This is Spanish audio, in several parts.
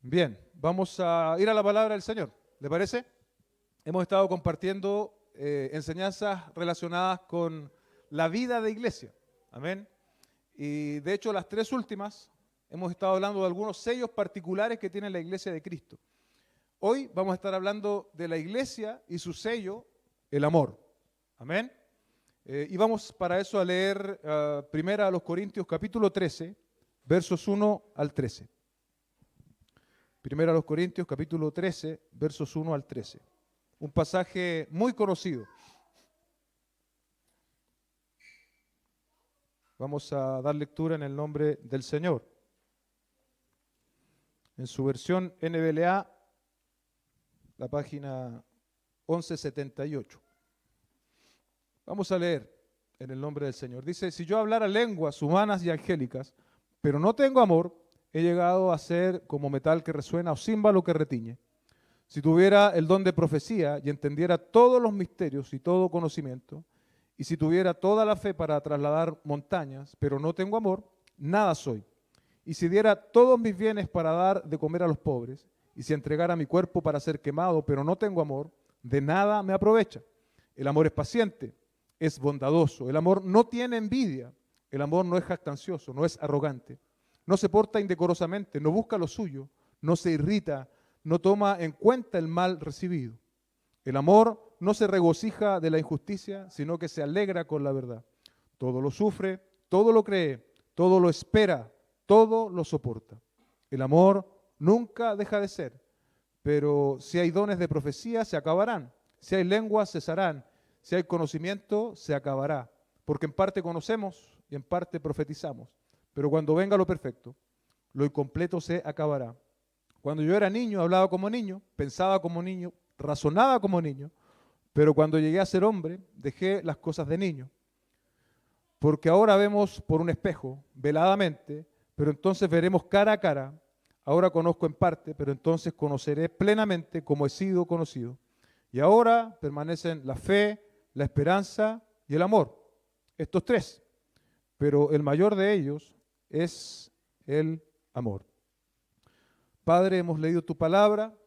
Bien, vamos a ir a la palabra del Señor. ¿Le parece? Hemos estado compartiendo enseñanzas relacionadas con la vida de iglesia. Amén. Y de hecho las tres últimas hemos estado hablando de algunos sellos particulares que tiene la iglesia de Cristo. Hoy vamos a estar hablando de la iglesia y su sello, el amor. Amén. Y vamos para eso a leer primera a los Corintios capítulo 13, versos 1 al 13. Primera a los Corintios, capítulo 13, versos 1 al 13. Un pasaje muy conocido. Vamos a dar lectura en el nombre del Señor. En su versión NBLA, la página 1178. Vamos a leer en el nombre del Señor. Dice, si yo hablara lenguas humanas y angélicas, pero no tengo amor, he llegado a ser como metal que resuena o címbalo que retiñe. Si tuviera el don de profecía y entendiera todos los misterios y todo conocimiento, y si tuviera toda la fe para trasladar montañas, pero no tengo amor, nada soy. Y si diera todos mis bienes para dar de comer a los pobres, y si entregara mi cuerpo para ser quemado, pero no tengo amor, de nada me aprovecha. El amor es paciente, es bondadoso, el amor no tiene envidia, el amor no es jactancioso, no es arrogante. No se porta indecorosamente, no busca lo suyo, no se irrita, no toma en cuenta el mal recibido. El amor no se regocija de la injusticia, sino que se alegra con la verdad. Todo lo sufre, todo lo cree, todo lo espera, todo lo soporta. El amor nunca deja de ser, pero si hay dones de profecía, se acabarán. Si hay lenguas, cesarán. Si hay conocimiento, se acabará. Porque en parte conocemos y en parte profetizamos. Pero cuando venga lo perfecto, lo incompleto se acabará. Cuando yo era niño, hablaba como niño, pensaba como niño, razonaba como niño, pero cuando llegué a ser hombre, dejé las cosas de niño. Porque ahora vemos por un espejo, veladamente, pero entonces veremos cara a cara. Ahora conozco en parte, pero entonces conoceré plenamente como he sido conocido. Y ahora permanecen la fe, la esperanza y el amor. Estos tres. Pero el mayor de ellos es el amor. Padre, hemos leído tu palabra.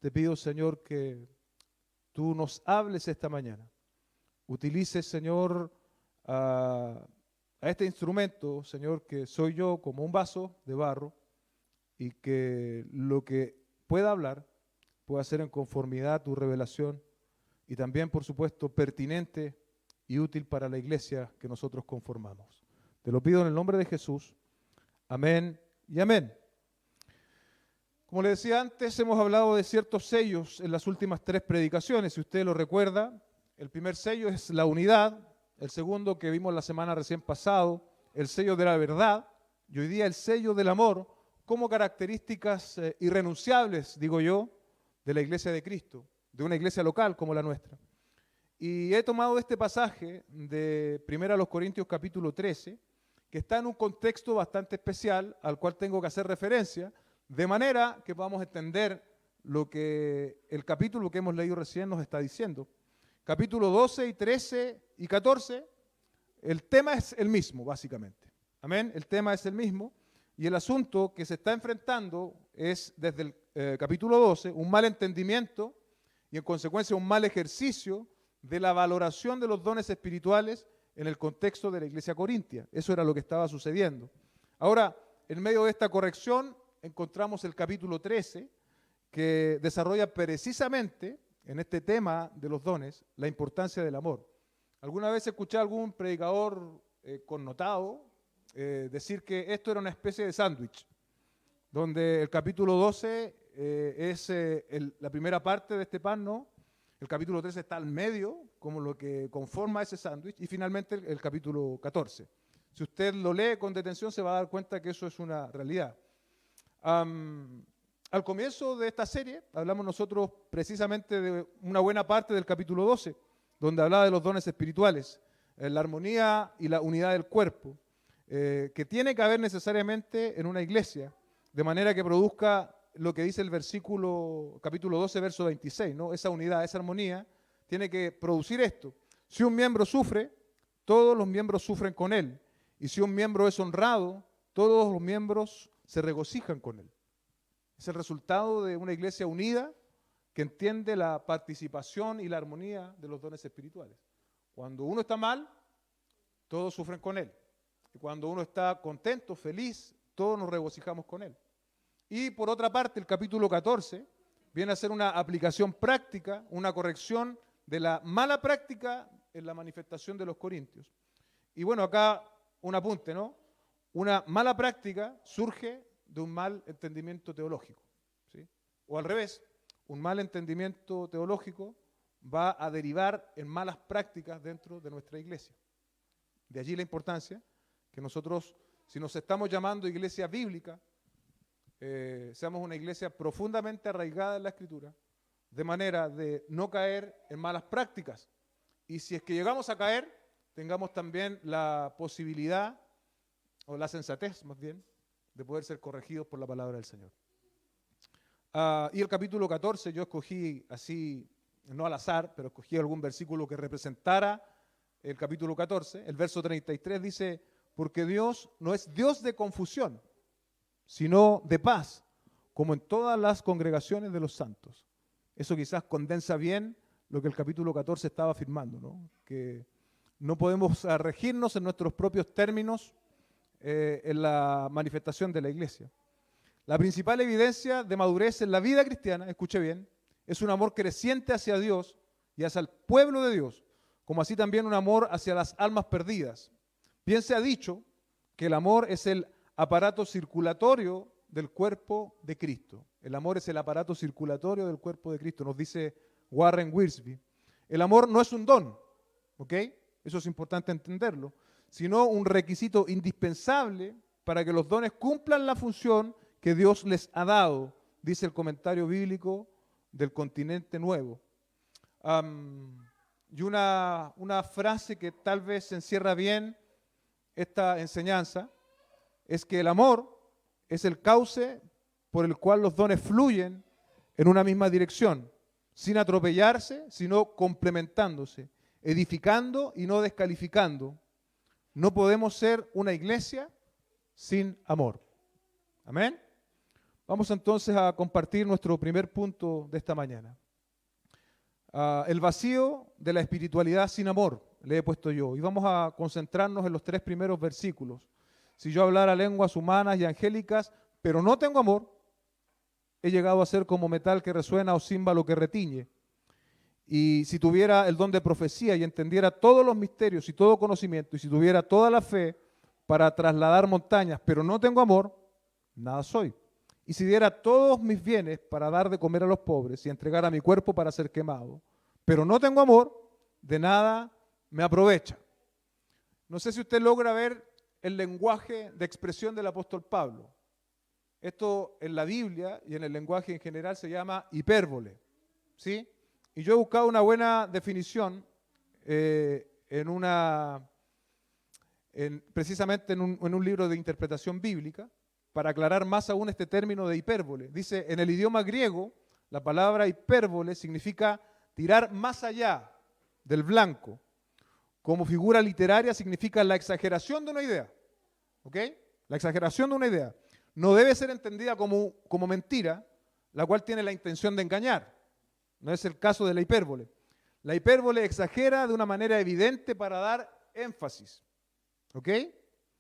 Te pido, Señor, que tú nos hables esta mañana. Utilices, Señor, a este instrumento, Señor, que soy yo como un vaso de barro y que lo que pueda hablar pueda ser en conformidad a tu revelación y también, por supuesto, pertinente y útil para la iglesia que nosotros conformamos. Te lo pido en el nombre de Jesús. Amén y amén. Como le decía antes, hemos hablado de ciertos sellos en las últimas tres predicaciones. Si usted lo recuerda, el primer sello es la unidad, el segundo que vimos la semana recién pasado, el sello de la verdad, y hoy día el sello del amor, como características irrenunciables, digo yo, de la iglesia de Cristo, de una iglesia local como la nuestra. Y he tomado este pasaje de 1 Corintios capítulo 13, que está en un contexto bastante especial al cual tengo que hacer referencia, de manera que vamos a entender lo que el capítulo que hemos leído recién nos está diciendo. Capítulo 12 y 13 y 14, el tema es el mismo, básicamente. Amén, el tema es el mismo y el asunto que se está enfrentando es desde el capítulo 12 un mal entendimiento y en consecuencia un mal ejercicio de la valoración de los dones espirituales en el contexto de la iglesia corintia. Eso era lo que estaba sucediendo. Ahora, en medio de esta corrección, encontramos el capítulo 13, que desarrolla precisamente en este tema de los dones la importancia del amor. Alguna vez escuché a algún predicador connotado decir que esto era una especie de sándwich, donde el capítulo 12 es la primera parte de este pan, ¿no? El capítulo 13 está al medio, como lo que conforma ese sándwich, y finalmente el capítulo 14. Si usted lo lee con detención, se va a dar cuenta que eso es una realidad. Al comienzo de esta serie, hablamos nosotros precisamente de una buena parte del capítulo 12, donde hablaba de los dones espirituales, la armonía y la unidad del cuerpo, que tiene que haber necesariamente en una iglesia, de manera que produzca lo que dice el versículo, capítulo 12, verso 26, ¿no? Esa unidad, esa armonía, tiene que producir esto. Si un miembro sufre, todos los miembros sufren con él. Y si un miembro es honrado, todos los miembros se regocijan con él. Es el resultado de una iglesia unida que entiende la participación y la armonía de los dones espirituales. Cuando uno está mal, todos sufren con él. Y cuando uno está contento, feliz, todos nos regocijamos con él. Y por otra parte, el capítulo 14 viene a ser una aplicación práctica, una corrección de la mala práctica en la manifestación de los corintios. Y bueno, acá un apunte, ¿no? Una mala práctica surge de un mal entendimiento teológico, ¿sí? O al revés, un mal entendimiento teológico va a derivar en malas prácticas dentro de nuestra iglesia. De allí la importancia que nosotros, si nos estamos llamando iglesia bíblica, seamos una iglesia profundamente arraigada en la Escritura, de manera de no caer en malas prácticas. Y si es que llegamos a caer, tengamos también la posibilidad, o la sensatez más bien, de poder ser corregidos por la palabra del Señor. Y el capítulo 14 yo escogí así, no al azar, pero escogí algún versículo que representara el capítulo 14. El verso 33 dice, porque Dios no es Dios de confusión, sino de paz, como en todas las congregaciones de los santos. Eso quizás condensa bien lo que el capítulo 14 estaba afirmando, ¿no? Que no podemos regirnos en nuestros propios términos en la manifestación de la iglesia. La principal evidencia de madurez en la vida cristiana, escuche bien, es un amor creciente hacia Dios y hacia el pueblo de Dios, como así también un amor hacia las almas perdidas. Bien se ha dicho que el amor es el aparato circulatorio del cuerpo de Cristo. El amor es el aparato circulatorio del cuerpo de Cristo, nos dice Warren Wiersbe. El amor no es un don, ¿ok? Eso es importante entenderlo, sino un requisito indispensable para que los dones cumplan la función que Dios les ha dado, dice el comentario bíblico del Continente Nuevo. Y una frase que tal vez encierra bien esta enseñanza es que el amor es el cauce por el cual los dones fluyen en una misma dirección, sin atropellarse, sino complementándose, edificando y no descalificando. No podemos ser una iglesia sin amor. Amén. Vamos entonces a compartir nuestro primer punto de esta mañana. El vacío de la espiritualidad sin amor, le he puesto yo. Y vamos a concentrarnos en los 3 primeros versículos. Si yo hablara lenguas humanas y angélicas, pero no tengo amor, he llegado a ser como metal que resuena o címbalo que retiñe. Y si tuviera el don de profecía y entendiera todos los misterios y todo conocimiento, y si tuviera toda la fe para trasladar montañas, pero no tengo amor, nada soy. Y si diera todos mis bienes para dar de comer a los pobres y entregara mi cuerpo para ser quemado, pero no tengo amor, de nada me aprovecha. No sé si usted logra ver el lenguaje de expresión del apóstol Pablo. Esto en la Biblia y en el lenguaje en general se llama hipérbole, ¿sí? Y yo he buscado una buena definición precisamente en un libro de interpretación bíblica para aclarar más aún este término de hipérbole. Dice, en el idioma griego, la palabra hipérbole significa tirar más allá del blanco. Como figura literaria significa la exageración de una idea, ¿ok? La exageración de una idea. No debe ser entendida como mentira, la cual tiene la intención de engañar. No es el caso de la hipérbole. La hipérbole exagera de una manera evidente para dar énfasis, ¿ok?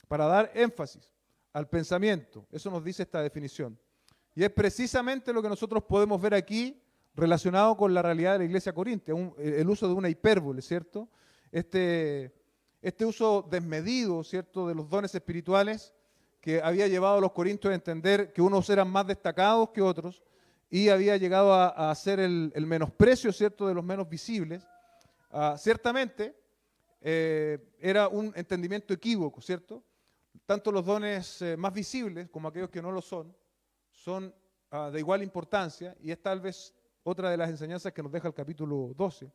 Para dar énfasis al pensamiento. Eso nos dice esta definición. Y es precisamente lo que nosotros podemos ver aquí relacionado con la realidad de la iglesia corintia, el uso de una hipérbole, ¿cierto? Este uso desmedido, ¿cierto?, de los dones espirituales que había llevado a los corintios a entender que unos eran más destacados que otros y había llegado a hacer el menosprecio, ¿cierto?, de los menos visibles. Ciertamente era un entendimiento equívoco, ¿cierto? Tanto los dones más visibles como aquellos que no lo son de igual importancia, y es tal vez otra de las enseñanzas que nos deja el capítulo 12.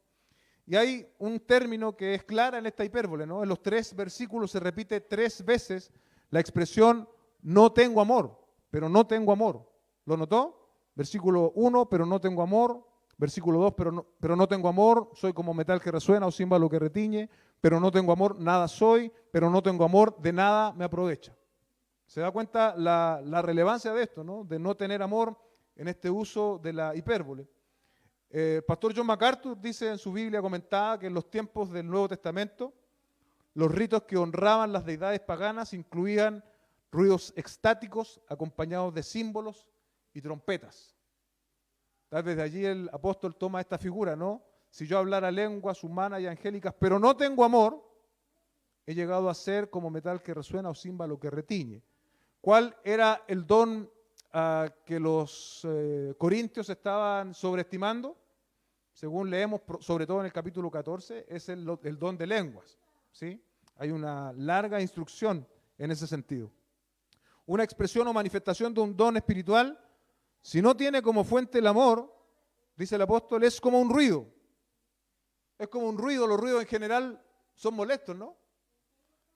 Y hay un término que es clara en esta hipérbole, ¿no? En los 3 versículos se repite 3 veces la expresión no tengo amor, pero no tengo amor. ¿Lo notó? Versículo 1, pero no tengo amor. Versículo 2, pero no tengo amor, soy como metal que resuena o címbalo que retiñe, pero no tengo amor, nada soy, pero no tengo amor, de nada me aprovecha. ¿Se da cuenta la relevancia de esto, ¿no? De no tener amor en este uso de la hipérbole. El pastor John MacArthur dice en su Biblia comentada que en los tiempos del Nuevo Testamento, los ritos que honraban las deidades paganas incluían ruidos extáticos acompañados de símbolos y trompetas. Tal vez de allí el apóstol toma esta figura, ¿no? Si yo hablara lenguas humanas y angélicas, pero no tengo amor, he llegado a ser como metal que resuena o címbalo que retiñe. ¿Cuál era el don que los corintios estaban sobreestimando? Según leemos, sobre todo en el capítulo 14, es el don de lenguas, ¿sí? Hay una larga instrucción en ese sentido. Una expresión o manifestación de un don espiritual, si no tiene como fuente el amor, dice el apóstol, es como un ruido. Es como un ruido, los ruidos en general son molestos, ¿no?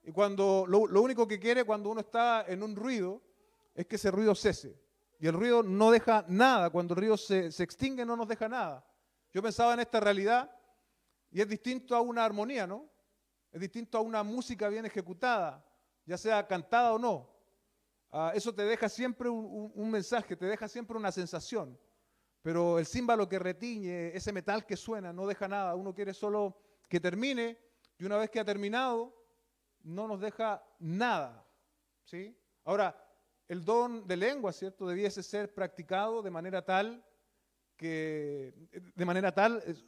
Y cuando lo único que quiere cuando uno está en un ruido es que ese ruido cese. Y el ruido no deja nada, cuando el ruido se extingue no nos deja nada. Yo pensaba en esta realidad y es distinto a una armonía, ¿no? Es distinto a una música bien ejecutada, ya sea cantada o no. Eso te deja siempre un mensaje, te deja siempre una sensación. Pero el címbalo que retiñe, ese metal que suena, no deja nada. Uno quiere solo que termine y una vez que ha terminado, no nos deja nada, ¿sí? Ahora, el don de lengua, ¿cierto? Debiese ser practicado de manera tal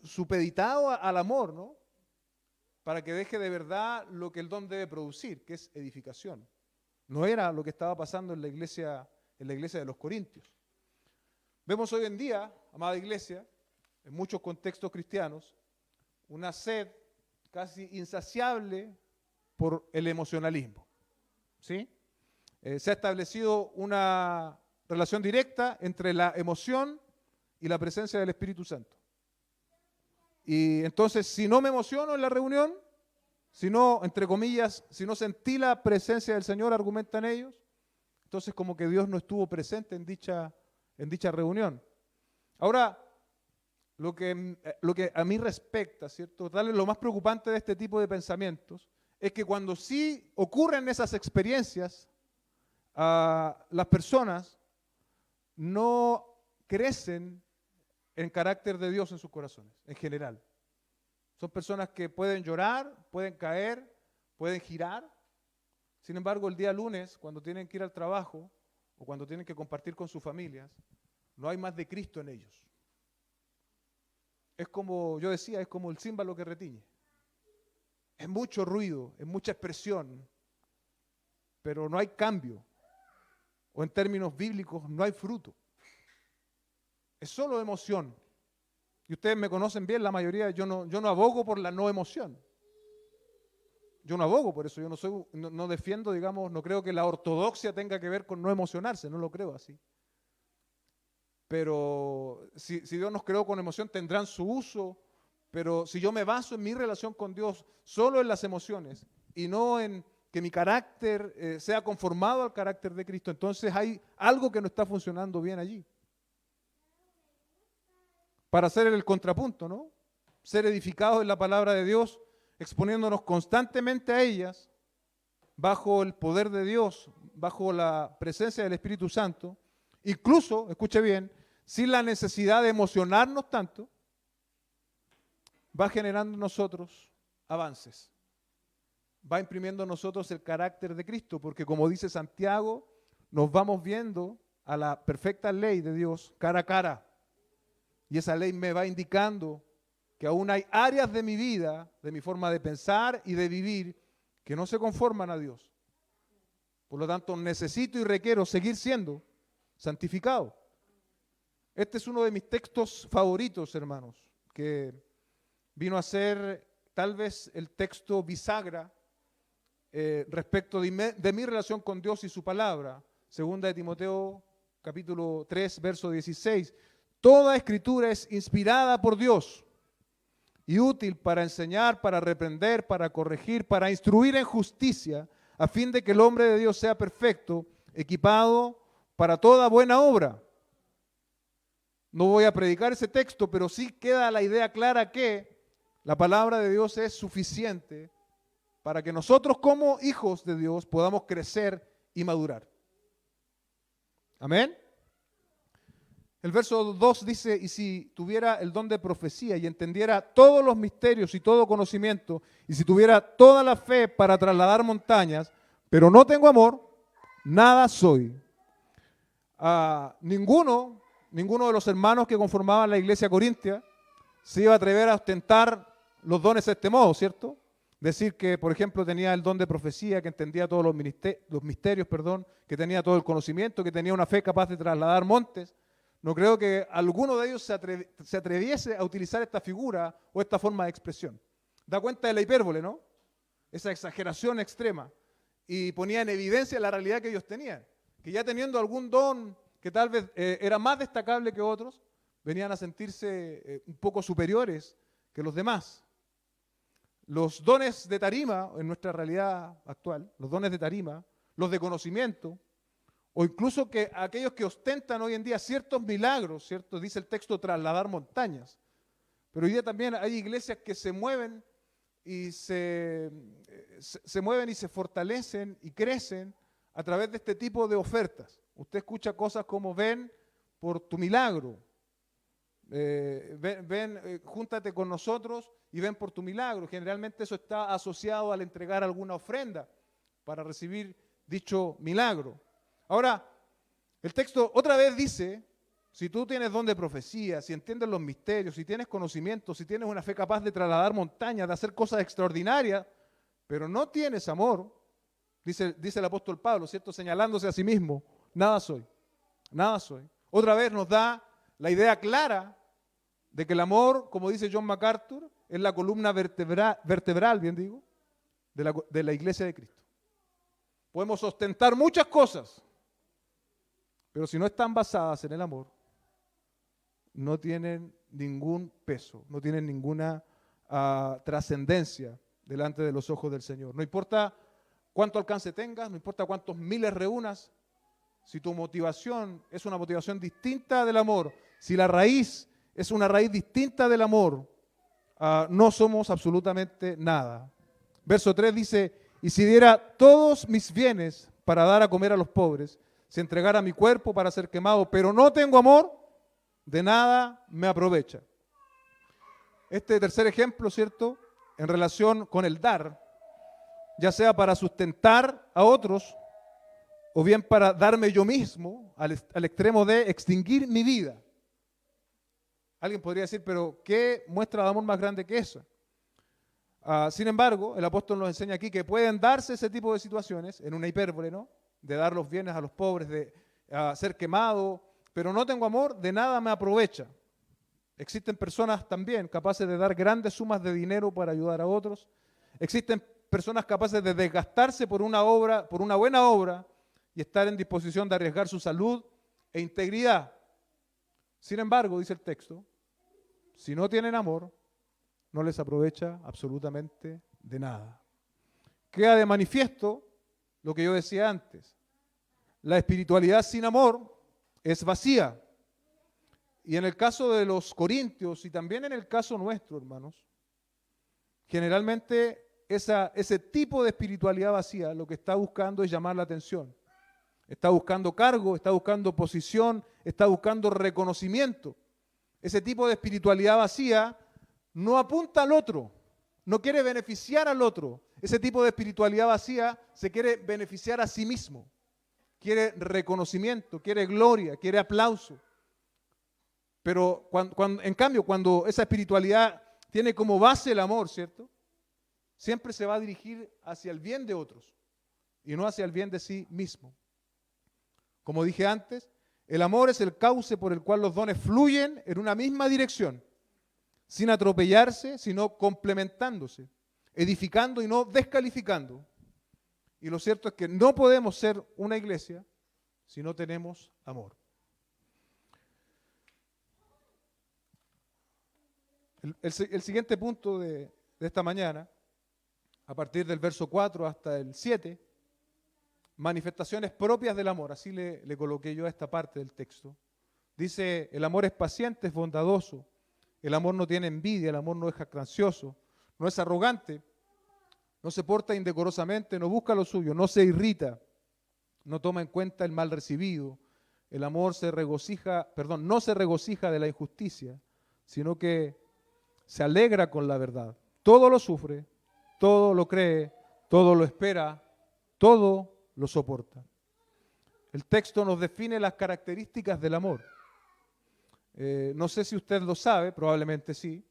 supeditado al amor, ¿no? Para que deje de verdad lo que el don debe producir, que es edificación. No era lo que estaba pasando en la iglesia de los Corintios. Vemos hoy en día, amada iglesia, en muchos contextos cristianos, una sed casi insaciable por el emocionalismo, ¿sí? Se ha establecido una relación directa entre la emoción y la presencia del Espíritu Santo. Y entonces, si no me emociono en la reunión, si no, entre comillas, si no sentí la presencia del Señor, argumentan ellos, entonces como que Dios no estuvo presente en dicha reunión. Ahora, lo que a mí respecta, ¿cierto? Tal vez lo más preocupante de este tipo de pensamientos es que cuando sí ocurren esas experiencias, las personas no crecen en carácter de Dios en sus corazones, en general. Son personas que pueden llorar, pueden caer, pueden girar. Sin embargo, el día lunes, cuando tienen que ir al trabajo o cuando tienen que compartir con sus familias, no hay más de Cristo en ellos. Es como, yo decía, es como el címbalo que retiñe. Es mucho ruido, es mucha expresión, pero no hay cambio. O en términos bíblicos, no hay fruto. Es solo emoción. Y ustedes me conocen bien, la mayoría, yo no abogo por la no emoción. Yo no abogo por eso, yo no defiendo, digamos, no creo que la ortodoxia tenga que ver con no emocionarse, no lo creo así. Pero si Dios nos creó con emoción, tendrán su uso, pero si yo me baso en mi relación con Dios solo en las emociones y no en que mi carácter sea conformado al carácter de Cristo, entonces hay algo que no está funcionando bien allí. Para hacer el contrapunto, ¿no? Ser edificados en la palabra de Dios, exponiéndonos constantemente a ellas, bajo el poder de Dios, bajo la presencia del Espíritu Santo, incluso, escuche bien, sin la necesidad de emocionarnos tanto, va generando en nosotros avances, va imprimiendo en nosotros el carácter de Cristo, porque como dice Santiago, nos vamos viendo a la perfecta ley de Dios cara a cara. Y esa ley me va indicando que aún hay áreas de mi vida, de mi forma de pensar y de vivir, que no se conforman a Dios. Por lo tanto, necesito y requiero seguir siendo santificado. Este es uno de mis textos favoritos, hermanos, que vino a ser tal vez el texto bisagra respecto de mi relación con Dios y su palabra. Segunda de Timoteo, capítulo 3, verso 16. Toda escritura es inspirada por Dios y útil para enseñar, para reprender, para corregir, para instruir en justicia, a fin de que el hombre de Dios sea perfecto, equipado para toda buena obra. No voy a predicar ese texto, pero sí queda la idea clara que la palabra de Dios es suficiente para que nosotros como hijos de Dios podamos crecer y madurar. Amén. El verso 2 dice, y si tuviera el don de profecía y entendiera todos los misterios y todo conocimiento, y si tuviera toda la fe para trasladar montañas, pero no tengo amor, nada soy. Ninguno de los hermanos que conformaban la iglesia corintia se iba a atrever a ostentar los dones de este modo, ¿cierto? Decir que, por ejemplo, tenía el don de profecía, que entendía todos los misterios, que tenía todo el conocimiento, que tenía una fe capaz de trasladar montes. No creo que alguno de ellos se atreviese a utilizar esta figura o esta forma de expresión. Da cuenta de la hipérbole, ¿no? Esa exageración extrema. Y ponía en evidencia la realidad que ellos tenían. Que ya teniendo algún don que tal vez era más destacable que otros, venían a sentirse un poco superiores que los demás. Los dones de tarima, en nuestra realidad actual, los dones de tarima, los de conocimiento, o incluso que aquellos que ostentan hoy en día ciertos milagros, ¿cierto? Dice el texto, trasladar montañas. Pero hoy día también hay iglesias que se mueven y se mueven y se fortalecen y crecen a través de este tipo de ofertas. Usted escucha cosas como ven por tu milagro, júntate con nosotros y ven por tu milagro. Generalmente eso está asociado al entregar alguna ofrenda para recibir dicho milagro. Ahora, el texto otra vez dice, si tú tienes don de profecía, si entiendes los misterios, si tienes conocimiento, si tienes una fe capaz de trasladar montañas, de hacer cosas extraordinarias, pero no tienes amor, dice el apóstol Pablo, ¿cierto? Señalándose a sí mismo, nada soy, nada soy. Otra vez nos da la idea clara de que el amor, como dice John MacArthur, es la columna vertebral, bien digo, de la iglesia de Cristo. Podemos ostentar muchas cosas, pero si no están basadas en el amor, no tienen ningún peso, no tienen ninguna trascendencia delante de los ojos del Señor. No importa cuánto alcance tengas, no importa cuántos miles reúnas, si tu motivación es una motivación distinta del amor, si la raíz es una raíz distinta del amor, no somos absolutamente nada. Verso 3 dice, y si diera todos mis bienes para dar a comer a los pobres, si entregara mi cuerpo para ser quemado, pero no tengo amor, de nada me aprovecha. Este tercer ejemplo, ¿cierto?, en relación con el dar, ya sea para sustentar a otros, o bien para darme yo mismo al extremo de extinguir mi vida. Alguien podría decir, pero ¿qué muestra de amor más grande que eso? Sin embargo, el apóstol nos enseña aquí que pueden darse ese tipo de situaciones, en una hipérbole, ¿no?, de dar los bienes a los pobres, de ser quemado, pero no tengo amor, de nada me aprovecha. Existen personas también capaces de dar grandes sumas de dinero para ayudar a otros. Existen personas capaces de desgastarse por una obra, por una buena obra, y estar en disposición de arriesgar su salud e integridad. Sin embargo, dice el texto, si no tienen amor, no les aprovecha absolutamente de nada. Queda de manifiesto lo que yo decía antes. La espiritualidad sin amor es vacía. Y en el caso de los corintios y también en el caso nuestro, hermanos, generalmente ese tipo de espiritualidad vacía lo que está buscando es llamar la atención. Está buscando cargo, está buscando posición, está buscando reconocimiento. Ese tipo de espiritualidad vacía no apunta al otro, no quiere beneficiar al otro. Ese tipo de espiritualidad vacía se quiere beneficiar a sí mismo. Quiere reconocimiento, quiere gloria, quiere aplauso. Pero en cambio, cuando esa espiritualidad tiene como base el amor, ¿cierto?, siempre se va a dirigir hacia el bien de otros y no hacia el bien de sí mismo. Como dije antes, el amor es el cauce por el cual los dones fluyen en una misma dirección, sin atropellarse, sino complementándose, edificando y no descalificando. Y lo cierto es que no podemos ser una iglesia si no tenemos amor. El siguiente punto de esta mañana, a partir del verso 4 hasta el 7, manifestaciones propias del amor, así le coloqué yo a esta parte del texto. Dice, el amor es paciente, es bondadoso, el amor no tiene envidia, el amor no es jactancioso, no es arrogante, no se porta indecorosamente, no busca lo suyo, no se irrita, no toma en cuenta el mal recibido, el amor no se regocija de la injusticia, sino que se alegra con la verdad. Todo lo sufre, todo lo cree, todo lo espera, todo lo soporta. El texto nos define las características del amor. No sé si usted lo sabe, probablemente sí.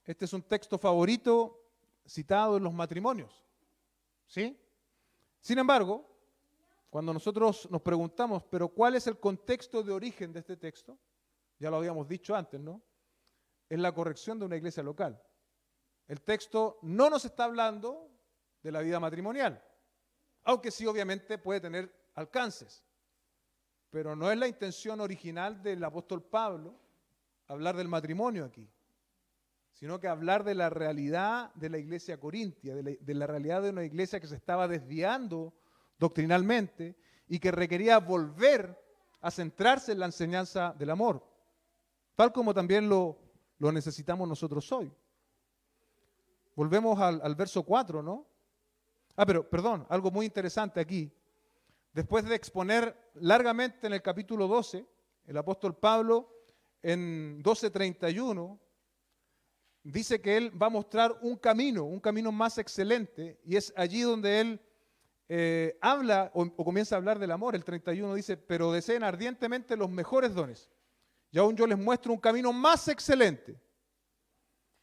Este es un texto favorito citado en los matrimonios, ¿sí? Sin embargo, cuando nosotros nos preguntamos, pero ¿cuál es el contexto de origen de este texto? Ya lo habíamos dicho antes, ¿no? Es la corrección de una iglesia local. El texto no nos está hablando de la vida matrimonial, aunque sí obviamente puede tener alcances, pero no es la intención original del apóstol Pablo hablar del matrimonio aquí, sino que hablar de la realidad de la iglesia corintia, de la realidad de una iglesia que se estaba desviando doctrinalmente y que requería volver a centrarse en la enseñanza del amor, tal como también lo necesitamos nosotros hoy. Volvemos al verso 4, ¿no? Pero, perdón, algo muy interesante aquí. Después de exponer largamente en el capítulo 12, el apóstol Pablo en 12:31 dice que él va a mostrar un camino más excelente, y es allí donde él habla o comienza a hablar del amor. El 31 dice, pero deseen ardientemente los mejores dones, y aún yo les muestro un camino más excelente.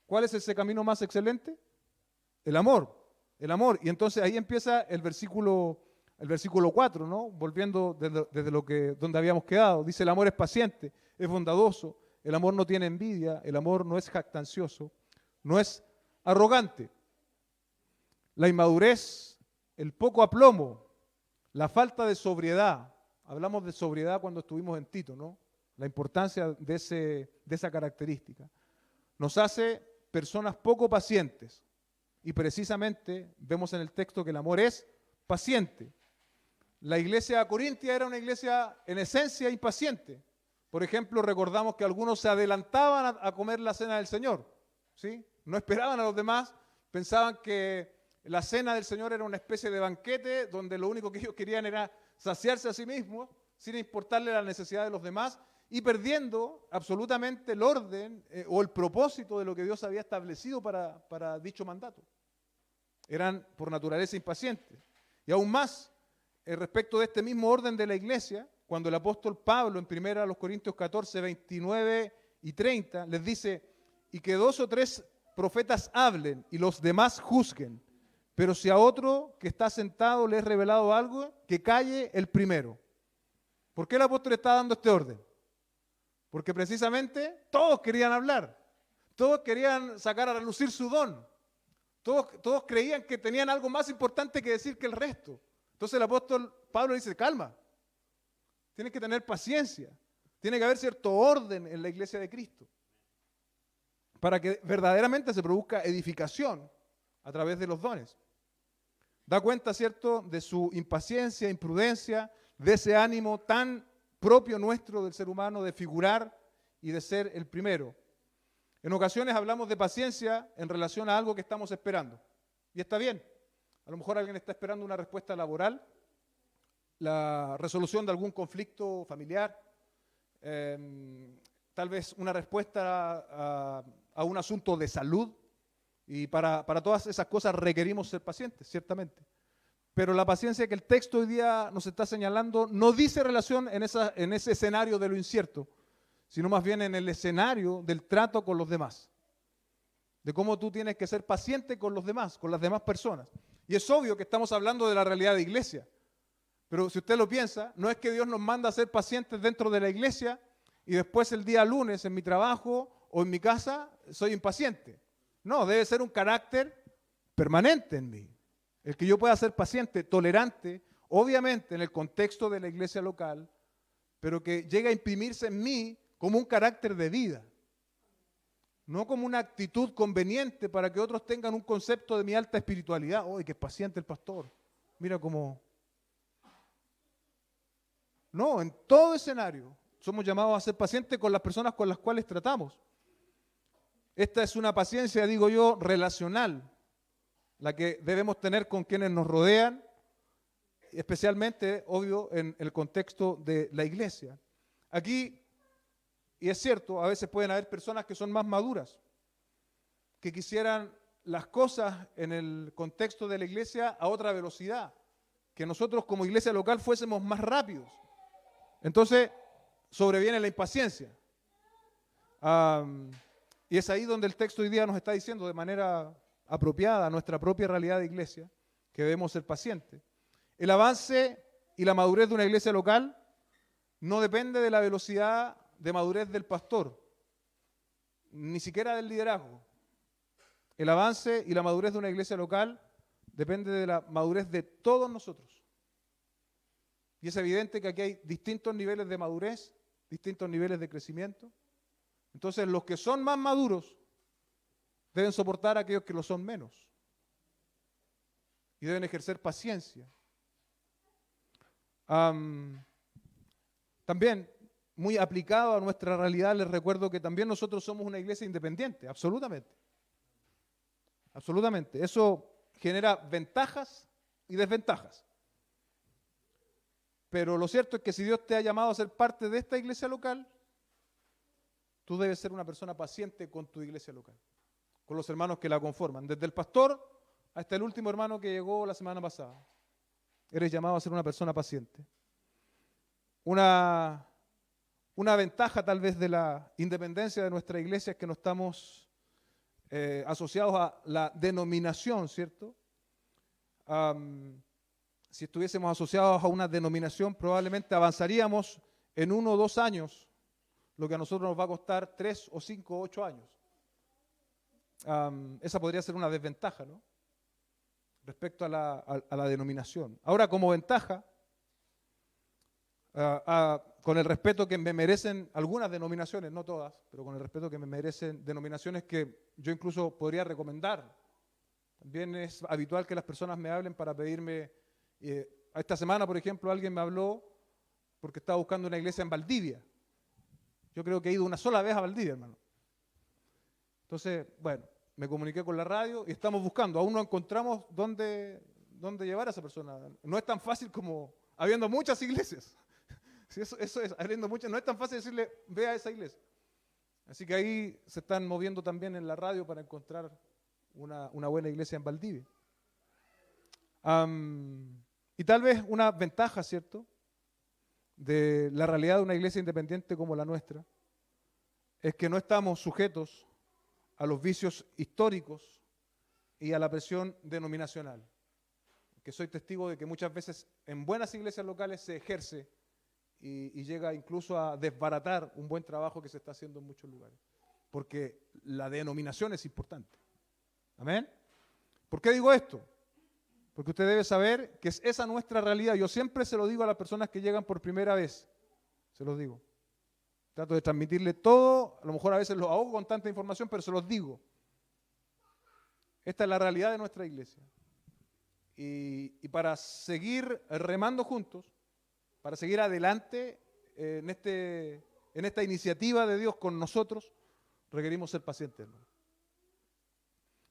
¿Cuál es ese camino más excelente? El amor, el amor. Y entonces ahí empieza el versículo 4, ¿no? Volviendo desde donde habíamos quedado. Dice, el amor es paciente, es bondadoso, el amor no tiene envidia, el amor no es jactancioso, no es arrogante. La inmadurez, el poco aplomo, la falta de sobriedad. Hablamos de sobriedad cuando estuvimos en Tito, ¿no? La importancia de esa característica. Nos hace personas poco pacientes. Y precisamente vemos en el texto que el amor es paciente. La iglesia corintia era una iglesia en esencia impaciente. Por ejemplo, recordamos que algunos se adelantaban a comer la cena del Señor, ¿sí? No esperaban a los demás, pensaban que la cena del Señor era una especie de banquete donde lo único que ellos querían era saciarse a sí mismos, sin importarle la necesidad de los demás, y perdiendo absolutamente el orden o el propósito de lo que Dios había establecido para dicho mandato. Eran por naturaleza impacientes. Y aún más, respecto de este mismo orden de la iglesia, cuando el apóstol Pablo en 1 Corintios 14, 29 y 30 les dice, y que 2 o 3 profetas hablen y los demás juzguen, pero si a otro que está sentado le es revelado algo, que calle el primero. ¿Por qué el apóstol está dando este orden? Porque precisamente todos querían hablar, todos querían sacar a relucir su don, todos creían que tenían algo más importante que decir que el resto. Entonces el apóstol Pablo dice, calma, tienes que tener paciencia, tiene que haber cierto orden en la iglesia de Cristo, para que verdaderamente se produzca edificación a través de los dones. Da cuenta, ¿cierto?, de su impaciencia, imprudencia, de ese ánimo tan propio nuestro del ser humano de figurar y de ser el primero. En ocasiones hablamos de paciencia en relación a algo que estamos esperando. Y está bien. A lo mejor alguien está esperando una respuesta laboral, la resolución de algún conflicto familiar, tal vez una respuesta a un asunto de salud. Y para todas esas cosas requerimos ser pacientes, ciertamente. Pero la paciencia que el texto hoy día nos está señalando no dice relación en ese escenario de lo incierto, sino más bien en el escenario del trato con los demás, de cómo tú tienes que ser paciente con los demás, con las demás personas. Y es obvio que estamos hablando de la realidad de iglesia, pero si usted lo piensa, no es que Dios nos manda a ser pacientes dentro de la iglesia y después el día lunes en mi trabajo o en mi casa soy impaciente. No, debe ser un carácter permanente en mí. El que yo pueda ser paciente, tolerante, obviamente en el contexto de la iglesia local, pero que llegue a imprimirse en mí como un carácter de vida, no como una actitud conveniente para que otros tengan un concepto de mi alta espiritualidad. ¡Uy, qué paciente el pastor! Mira cómo... No, en todo escenario somos llamados a ser pacientes con las personas con las cuales tratamos. Esta es una paciencia, digo yo, relacional, la que debemos tener con quienes nos rodean, especialmente, obvio, en el contexto de la iglesia. Aquí, y es cierto, a veces pueden haber personas que son más maduras, que quisieran las cosas en el contexto de la iglesia a otra velocidad, que nosotros como iglesia local fuésemos más rápidos. Entonces, sobreviene la impaciencia. Y es ahí donde el texto hoy día nos está diciendo de manera apropiada a nuestra propia realidad de iglesia, que debemos ser pacientes. El avance y la madurez de una iglesia local no depende de la velocidad de madurez del pastor, ni siquiera del liderazgo. El avance y la madurez de una iglesia local depende de la madurez de todos nosotros. Y es evidente que aquí hay distintos niveles de madurez, distintos niveles de crecimiento. Entonces, los que son más maduros deben soportar a aquellos que lo son menos. Y deben ejercer paciencia. También, muy aplicado a nuestra realidad, les recuerdo que también nosotros somos una iglesia independiente, absolutamente. Absolutamente. Eso genera ventajas y desventajas. Pero lo cierto es que si Dios te ha llamado a ser parte de esta iglesia local, tú debes ser una persona paciente con tu iglesia local, con los hermanos que la conforman, desde el pastor hasta el último hermano que llegó la semana pasada. Eres llamado a ser una persona paciente. Una ventaja tal vez de la independencia de nuestra iglesia es que no estamos asociados a la denominación, ¿cierto? Si estuviésemos asociados a una denominación, probablemente avanzaríamos en 1 o 2 años, lo que a nosotros nos va a costar 3 o 5 o 8 años. Esa podría ser una desventaja, ¿no? Respecto a la denominación. Ahora, como ventaja, con el respeto que me merecen algunas denominaciones, no todas, pero con el respeto que me merecen denominaciones que yo incluso podría recomendar. También es habitual que las personas me hablen para pedirme, esta semana, por ejemplo, alguien me habló porque estaba buscando una iglesia en Valdivia. Yo creo que he ido una sola vez a Valdivia, hermano. Entonces, bueno, me comuniqué con la radio y estamos buscando. Aún no encontramos dónde llevar a esa persona. No es tan fácil como habiendo muchas iglesias. Sí, eso es, habiendo muchas, no es tan fácil decirle, ve a esa iglesia. Así que ahí se están moviendo también en la radio para encontrar una buena iglesia en Valdivia. Y tal vez una ventaja, ¿cierto?, de la realidad de una iglesia independiente como la nuestra, es que no estamos sujetos a los vicios históricos y a la presión denominacional. Que soy testigo de que muchas veces en buenas iglesias locales se ejerce y llega incluso a desbaratar un buen trabajo que se está haciendo en muchos lugares. Porque la denominación es importante. ¿Amén? ¿Por qué digo esto? Porque usted debe saber que es esa nuestra realidad. Yo siempre se lo digo a las personas que llegan por primera vez. Se los digo. Trato de transmitirle todo. A lo mejor a veces los ahogo con tanta información, pero se los digo. Esta es la realidad de nuestra iglesia. Y para seguir remando juntos, para seguir adelante en esta iniciativa de Dios con nosotros, requerimos ser pacientes, hermano.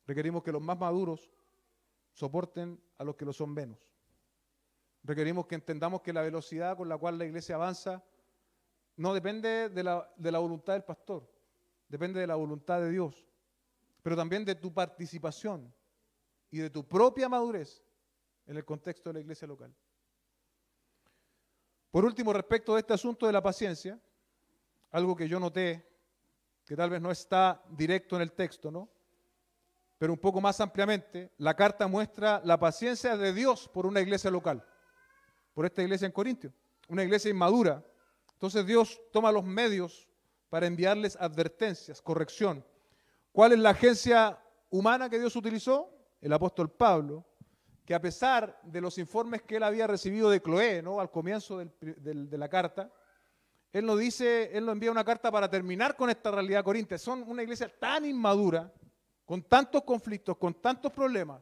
Requerimos que los más maduros soporten a los que lo son menos. Requerimos que entendamos que la velocidad con la cual la iglesia avanza no depende de la voluntad del pastor, depende de la voluntad de Dios, pero también de tu participación y de tu propia madurez en el contexto de la iglesia local. Por último, respecto de este asunto de la paciencia, algo que yo noté, que tal vez no está directo en el texto, ¿no?, pero un poco más ampliamente, la carta muestra la paciencia de Dios por una iglesia local, por esta iglesia en Corintio, una iglesia inmadura. Entonces Dios toma los medios para enviarles advertencias, corrección. ¿Cuál es la agencia humana que Dios utilizó? El apóstol Pablo, que a pesar de los informes que él había recibido de Cloé, ¿no?, al comienzo de la carta, él no envía una carta para terminar con esta realidad corintia. Son una iglesia tan inmadura, con tantos conflictos, con tantos problemas,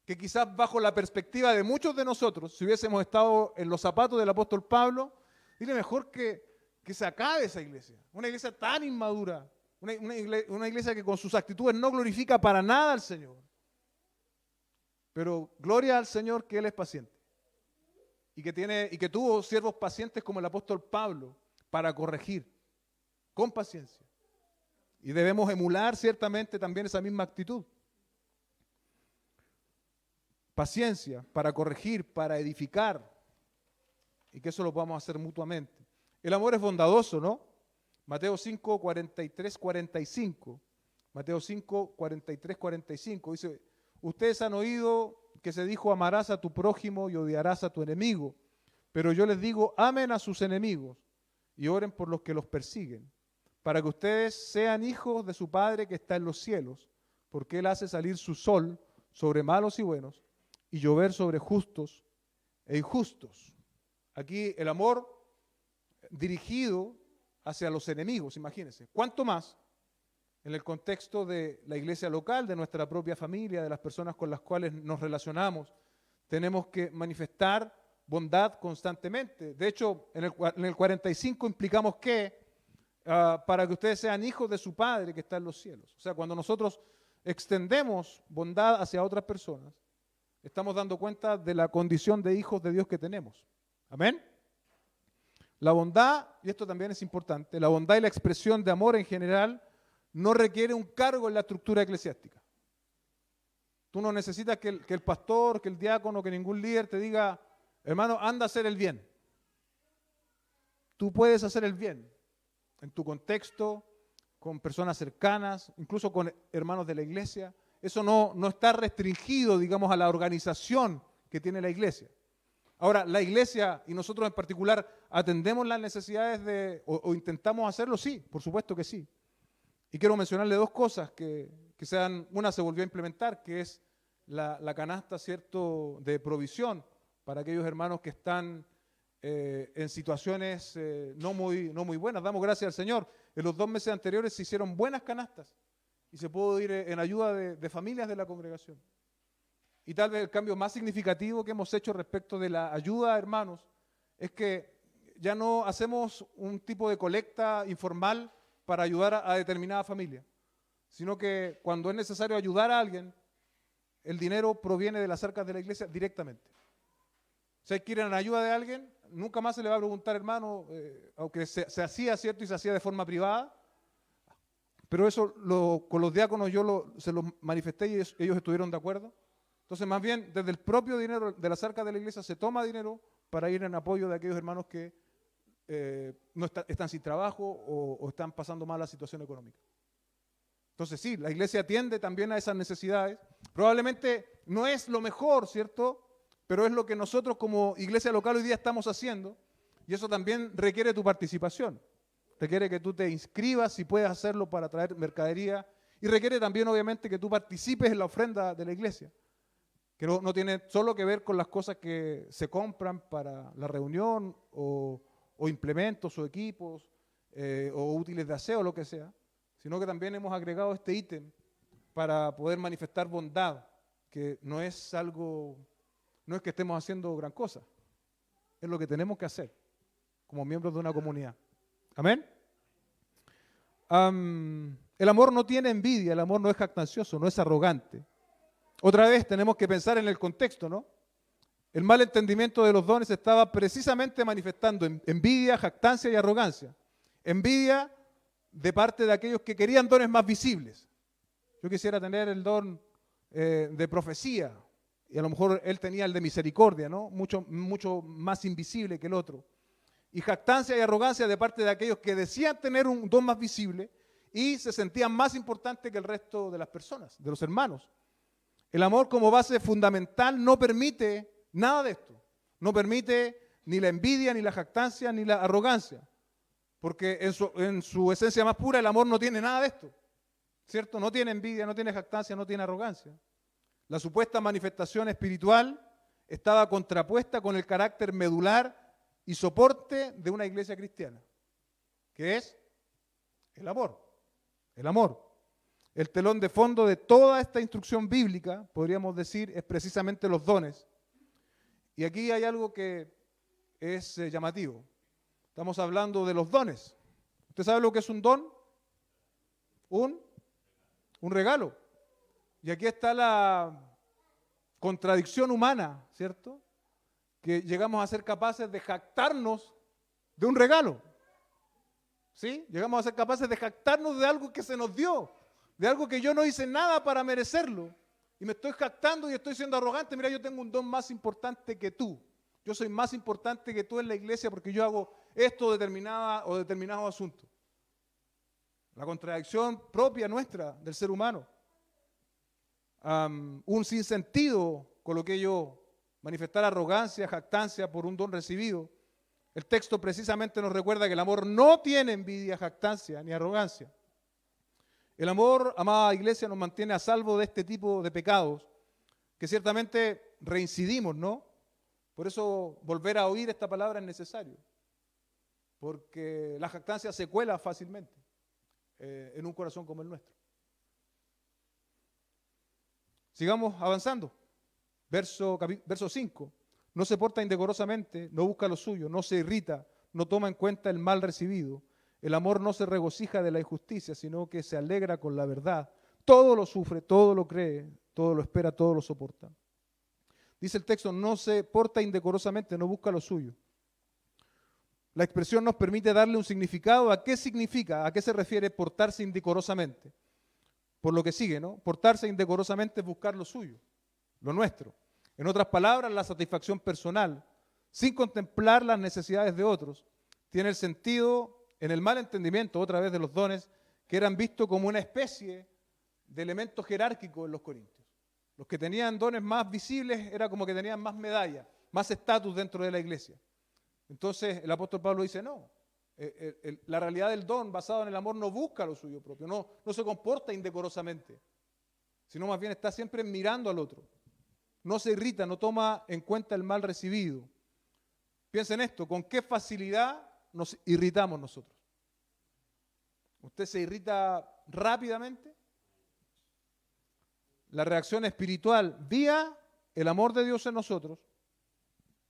que quizás bajo la perspectiva de muchos de nosotros, si hubiésemos estado en los zapatos del apóstol Pablo, dile mejor que se acabe esa iglesia. Una iglesia tan inmadura, una iglesia que con sus actitudes no glorifica para nada al Señor. Pero gloria al Señor que Él es paciente y que tuvo siervos pacientes como el apóstol Pablo para corregir, con paciencia. Y debemos emular ciertamente también esa misma actitud. Paciencia para corregir, para edificar, y que eso lo podamos hacer mutuamente. El amor es bondadoso, ¿no? Mateo 5, 43, 45. Mateo 5, 43, 45 dice, ustedes han oído que se dijo, amarás a tu prójimo y odiarás a tu enemigo. Pero yo les digo, amen a sus enemigos y oren por los que los persiguen, para que ustedes sean hijos de su Padre que está en los cielos, porque Él hace salir su sol sobre malos y buenos y llover sobre justos e injustos. Aquí el amor dirigido hacia los enemigos, imagínense. ¿Cuánto más en el contexto de la iglesia local, de nuestra propia familia, de las personas con las cuales nos relacionamos? Tenemos que manifestar bondad constantemente. De hecho, en el 45 implicamos que para que ustedes sean hijos de su Padre que está en los cielos. O sea, cuando nosotros extendemos bondad hacia otras personas, estamos dando cuenta de la condición de hijos de Dios que tenemos. Amén. La bondad, y esto también es importante, la bondad y la expresión de amor en general no requiere un cargo en la estructura eclesiástica. Tú no necesitas que el pastor, que el diácono, que ningún líder te diga, hermano, anda a hacer el bien. Tú puedes hacer el bien en tu contexto, con personas cercanas, incluso con hermanos de la iglesia. Eso no está restringido, digamos, a la organización que tiene la iglesia. Ahora, la iglesia y nosotros en particular, ¿atendemos las necesidades o intentamos hacerlo? Sí, por supuesto que sí. Y quiero mencionarle dos cosas que una se volvió a implementar, que es la canasta, ¿cierto?, de provisión para aquellos hermanos que están en situaciones no muy buenas. Damos gracias al Señor. En los 2 meses anteriores se hicieron buenas canastas y se pudo ir en ayuda de familias de la congregación. Y tal vez el cambio más significativo que hemos hecho respecto de la ayuda a hermanos es que ya no hacemos un tipo de colecta informal para ayudar a determinada familia, sino que cuando es necesario ayudar a alguien, el dinero proviene de las arcas de la iglesia directamente. Si quieren ayuda de alguien, nunca más se le va a preguntar, hermano, aunque se hacía, ¿cierto? Y se hacía de forma privada, pero eso con los diáconos se los manifesté y ellos estuvieron de acuerdo. Entonces, más bien, desde el propio dinero de las arcas de la iglesia se toma dinero para ir en apoyo de aquellos hermanos que no están sin trabajo o están pasando mal la situación económica. Entonces, sí, la iglesia atiende también a esas necesidades. Probablemente no es lo mejor, ¿cierto?, pero es lo que nosotros como iglesia local hoy día estamos haciendo, y eso también requiere tu participación. Requiere que tú te inscribas si puedes hacerlo para traer mercadería, y requiere también obviamente que tú participes en la ofrenda de la iglesia, que no tiene solo que ver con las cosas que se compran para la reunión o implementos o equipos o útiles de aseo o lo que sea, sino que también hemos agregado este ítem para poder manifestar bondad, que no es que estemos haciendo gran cosa, es lo que tenemos que hacer como miembros de una comunidad. Amén. El amor no tiene envidia, el amor no es jactancioso, no es arrogante. Otra vez tenemos que pensar en el contexto, ¿no? El mal entendimiento de los dones estaba precisamente manifestando envidia, jactancia y arrogancia. Envidia de parte de aquellos que querían dones más visibles. Yo quisiera tener el don de profecía, y a lo mejor él tenía el de misericordia, ¿no? Mucho más invisible que el otro. Y jactancia y arrogancia de parte de aquellos que decían tener un don más visible y se sentían más importantes que el resto de las personas, de los hermanos. El amor como base fundamental no permite nada de esto. No permite ni la envidia, ni la jactancia, ni la arrogancia. Porque en su esencia más pura el amor no tiene nada de esto. ¿Cierto? No tiene envidia, no tiene jactancia, no tiene arrogancia. La supuesta manifestación espiritual estaba contrapuesta con el carácter medular y soporte de una iglesia cristiana, que es el amor. El amor. El telón de fondo de toda esta instrucción bíblica, podríamos decir, es precisamente los dones. Y aquí hay algo que es llamativo. Estamos hablando de los dones. ¿Usted sabe lo que es un don? Un regalo. Y aquí está la contradicción humana, ¿cierto? Que llegamos a ser capaces de jactarnos de un regalo. ¿Sí? Llegamos a ser capaces de jactarnos de algo que se nos dio, de algo que yo no hice nada para merecerlo. Y me estoy jactando y estoy siendo arrogante. Mira, yo tengo un don más importante que tú. Yo soy más importante que tú en la iglesia porque yo hago esto determinada o determinado asunto. La contradicción propia nuestra, del ser humano. Un sinsentido, coloqué yo, manifestar arrogancia, jactancia por un don recibido. El texto precisamente nos recuerda que el amor no tiene envidia, jactancia ni arrogancia. El amor, amada iglesia, nos mantiene a salvo de este tipo de pecados que ciertamente reincidimos, ¿no? Por eso volver a oír esta palabra es necesario, porque la jactancia se cuela fácilmente en un corazón como el nuestro. Sigamos avanzando. Verso 5. No se porta indecorosamente, no busca lo suyo, no se irrita, no toma en cuenta el mal recibido. El amor no se regocija de la injusticia, sino que se alegra con la verdad. Todo lo sufre, todo lo cree, todo lo espera, todo lo soporta. Dice el texto, no se porta indecorosamente, no busca lo suyo. La expresión nos permite darle un significado. ¿A qué significa? ¿A qué se refiere portarse indecorosamente? Por lo que sigue, ¿no? Portarse indecorosamente es buscar lo suyo, lo nuestro. En otras palabras, la satisfacción personal, sin contemplar las necesidades de otros, tiene el sentido en el mal entendimiento, otra vez, de los dones, que eran vistos como una especie de elemento jerárquico en los corintios. Los que tenían dones más visibles era como que tenían más medallas, más estatus dentro de la iglesia. Entonces el apóstol Pablo dice, no, la realidad del don basado en el amor no busca lo suyo propio, no se comporta indecorosamente, sino más bien está siempre mirando al otro. No se irrita, no toma en cuenta el mal recibido. Piensen esto, ¿con qué facilidad nos irritamos nosotros? ¿Usted se irrita rápidamente? La reacción espiritual vía el amor de Dios en nosotros,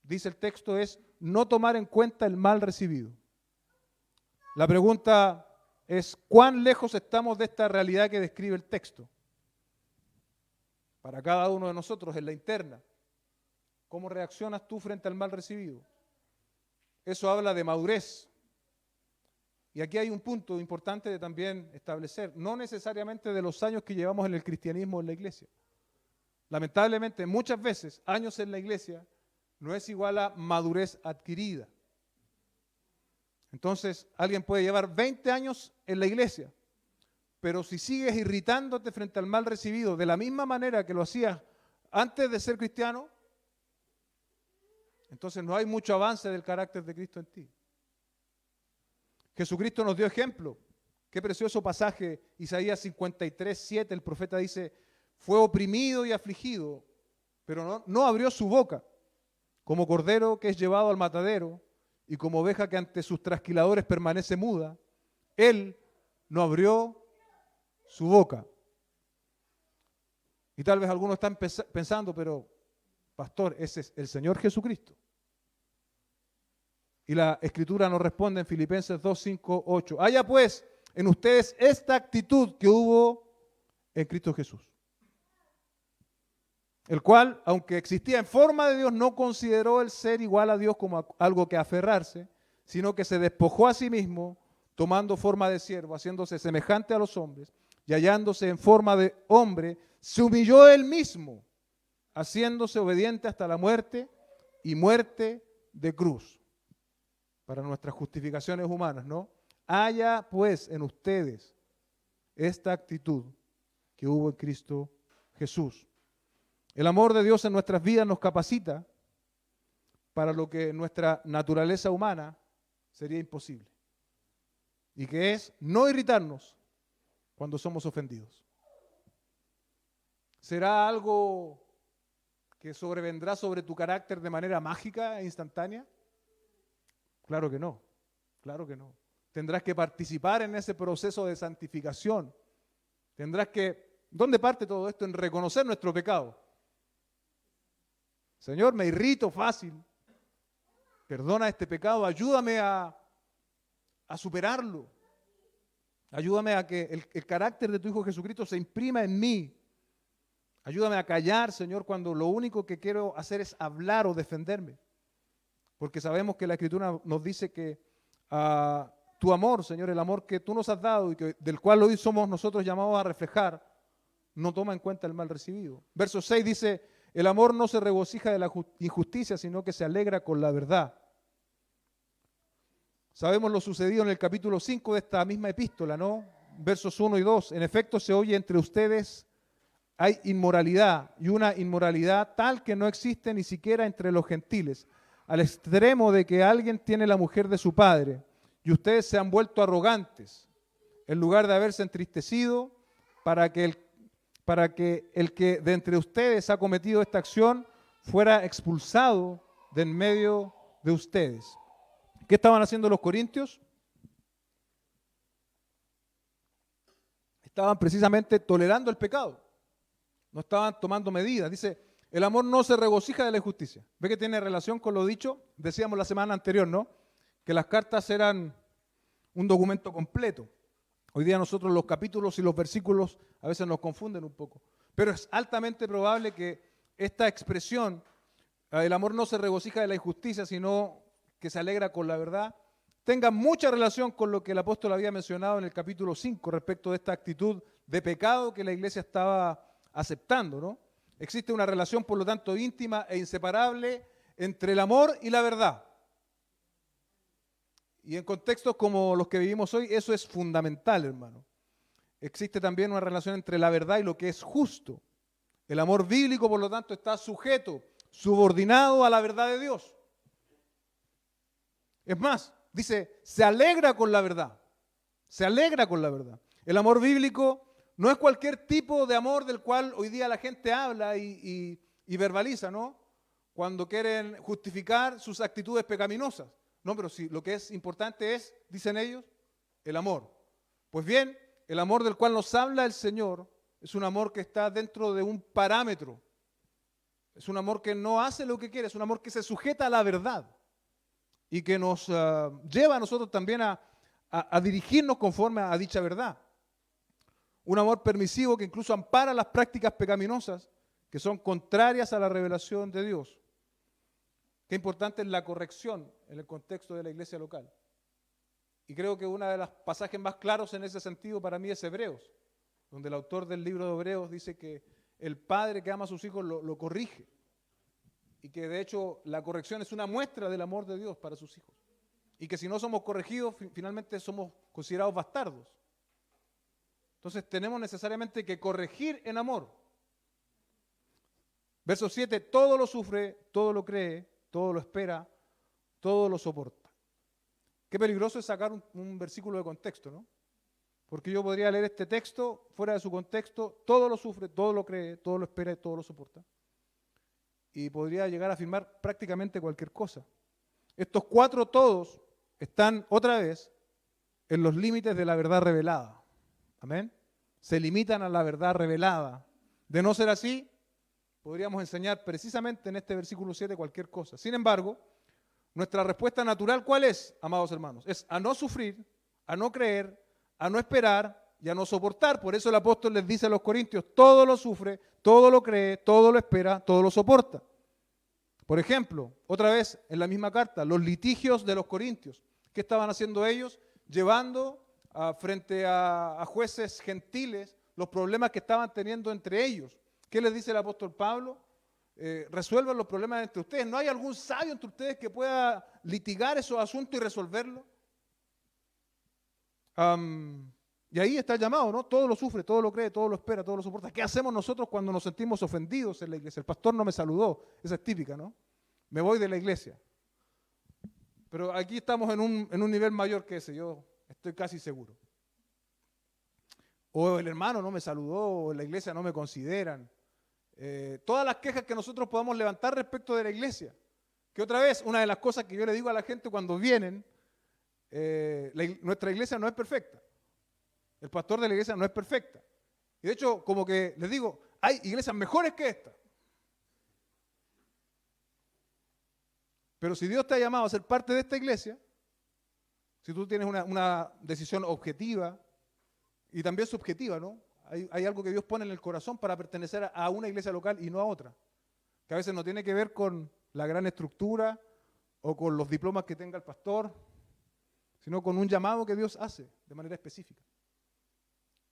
dice el texto, es no tomar en cuenta el mal recibido. La pregunta es, ¿cuán lejos estamos de esta realidad que describe el texto? Para cada uno de nosotros, en la interna. ¿Cómo reaccionas tú frente al mal recibido? Eso habla de madurez. Y aquí hay un punto importante de también establecer, no necesariamente de los años que llevamos en el cristianismo en la iglesia. Lamentablemente, muchas veces, años en la iglesia no es igual a madurez adquirida. Entonces, alguien puede llevar 20 años en la iglesia, pero si sigues irritándote frente al mal recibido de la misma manera que lo hacías antes de ser cristiano, entonces no hay mucho avance del carácter de Cristo en ti. Jesucristo nos dio ejemplo. Qué precioso pasaje, Isaías 53:7, el profeta dice, fue oprimido y afligido, pero no abrió su boca, como cordero que es llevado al matadero y como oveja que ante sus trasquiladores permanece muda, él no abrió su boca. Y tal vez algunos están pensando, pero pastor, ese es el Señor Jesucristo. Y la Escritura nos responde en Filipenses 2, 5, 8. Haya pues en ustedes esta actitud que hubo en Cristo Jesús, el cual, aunque existía en forma de Dios, no consideró el ser igual a Dios como algo que aferrarse, sino que se despojó a sí mismo, tomando forma de siervo, haciéndose semejante a los hombres, y hallándose en forma de hombre, se humilló él mismo, haciéndose obediente hasta la muerte y muerte de cruz. Para nuestras justificaciones humanas, ¿no? Haya pues en ustedes esta actitud que hubo en Cristo Jesús. El amor de Dios en nuestras vidas nos capacita para lo que en nuestra naturaleza humana sería imposible. Y que es no irritarnos cuando somos ofendidos. ¿Será algo que sobrevendrá sobre tu carácter de manera mágica e instantánea? Claro que no, claro que no. Tendrás que participar en ese proceso de santificación. Tendrás que, ¿dónde parte todo esto? En reconocer nuestro pecado. Señor, me irrito fácil. Perdona este pecado, ayúdame a superarlo. Ayúdame a que el carácter de tu Hijo Jesucristo se imprima en mí. Ayúdame a callar, Señor, cuando lo único que quiero hacer es hablar o defenderme. Porque sabemos que la Escritura nos dice que tu amor, Señor, el amor que tú nos has dado y del cual hoy somos nosotros llamados a reflejar, no toma en cuenta el mal recibido. Verso 6 dice, el amor no se regocija de la injusticia, sino que se alegra con la verdad. Sabemos lo sucedido en el capítulo 5 de esta misma epístola, ¿no? Versos 1 y 2. En efecto, se oye entre ustedes hay inmoralidad, y una inmoralidad tal que no existe ni siquiera entre los gentiles, al extremo de que alguien tiene la mujer de su padre, y ustedes se han vuelto arrogantes, en lugar de haberse entristecido para que el que de entre ustedes ha cometido esta acción fuera expulsado de en medio de ustedes. ¿Qué estaban haciendo los corintios? Estaban precisamente tolerando el pecado. No estaban tomando medidas. Dice, el amor no se regocija de la injusticia. ¿Ve que tiene relación con lo dicho? Decíamos la semana anterior, ¿no? Que las cartas eran un documento completo. Hoy día nosotros los capítulos y los versículos a veces nos confunden un poco. Pero es altamente probable que esta expresión, el amor no se regocija de la injusticia, sino que se alegra con la verdad, tenga mucha relación con lo que el apóstol había mencionado en el capítulo 5 respecto de esta actitud de pecado que la iglesia estaba aceptando, ¿no? Existe una relación, por lo tanto, íntima e inseparable entre el amor y la verdad. Y en contextos como los que vivimos hoy, eso es fundamental, hermano. Existe también una relación entre la verdad y lo que es justo. El amor bíblico, por lo tanto, está sujeto, subordinado a la verdad de Dios. Es más, dice, se alegra con la verdad. Se alegra con la verdad. El amor bíblico no es cualquier tipo de amor del cual hoy día la gente habla y verbaliza, ¿no? Cuando quieren justificar sus actitudes pecaminosas. No, pero sí, lo que es importante es, dicen ellos, el amor. Pues bien, el amor del cual nos habla el Señor es un amor que está dentro de un parámetro. Es un amor que no hace lo que quiere, es un amor que se sujeta a la verdad y que nos lleva a nosotros también a dirigirnos conforme a dicha verdad. Un amor permisivo que incluso ampara las prácticas pecaminosas que son contrarias a la revelación de Dios. Qué importante es la corrección en el contexto de la iglesia local. Y creo que uno de los pasajes más claros en ese sentido para mí es Hebreos, donde el autor del libro de Hebreos dice que el padre que ama a sus hijos lo corrige. Y que de hecho la corrección es una muestra del amor de Dios para sus hijos. Y que si no somos corregidos, finalmente somos considerados bastardos. Entonces tenemos necesariamente que corregir en amor. Verso 7, todo lo sufre, todo lo cree, todo lo espera, todo lo soporta. Qué peligroso es sacar un versículo de contexto, ¿no? Porque yo podría leer este texto fuera de su contexto, todo lo sufre, todo lo cree, todo lo espera y todo lo soporta. Y podría llegar a afirmar prácticamente cualquier cosa. Estos cuatro todos están otra vez en los límites de la verdad revelada. Amén. Se limitan a la verdad revelada. De no ser así, podríamos enseñar precisamente en este versículo 7 cualquier cosa. Sin embargo, nuestra respuesta natural, ¿cuál es, amados hermanos? Es a no sufrir, a no creer, a no esperar y a no soportar. Por eso el apóstol les dice a los corintios, todo lo sufre, todo lo cree, todo lo espera, todo lo soporta. Por ejemplo, otra vez en la misma carta, los litigios de los corintios. ¿Qué estaban haciendo ellos? Llevando frente a jueces gentiles los problemas que estaban teniendo entre ellos. ¿Qué les dice el apóstol Pablo? Resuelvan los problemas entre ustedes. ¿No hay algún sabio entre ustedes que pueda litigar esos asuntos y resolverlos? Y ahí está el llamado, ¿no? Todo lo sufre, todo lo cree, todo lo espera, todo lo soporta. ¿Qué hacemos nosotros cuando nos sentimos ofendidos en la iglesia? El pastor no me saludó, esa es típica, ¿no? Me voy de la iglesia. Pero aquí estamos en un nivel mayor que ese, yo estoy casi seguro. O el hermano no me saludó, o en la iglesia no me consideran. Todas las quejas que nosotros podamos levantar respecto de la iglesia. Que otra vez, una de las cosas que yo le digo a la gente cuando vienen, nuestra iglesia no es perfecta. El pastor de la iglesia no es perfecta. Y de hecho, como que les digo, hay iglesias mejores que esta. Pero si Dios te ha llamado a ser parte de esta iglesia, si tú tienes una decisión objetiva y también subjetiva, ¿no? Hay algo que Dios pone en el corazón para pertenecer a una iglesia local y no a otra. Que a veces no tiene que ver con la gran estructura o con los diplomas que tenga el pastor, sino con un llamado que Dios hace de manera específica.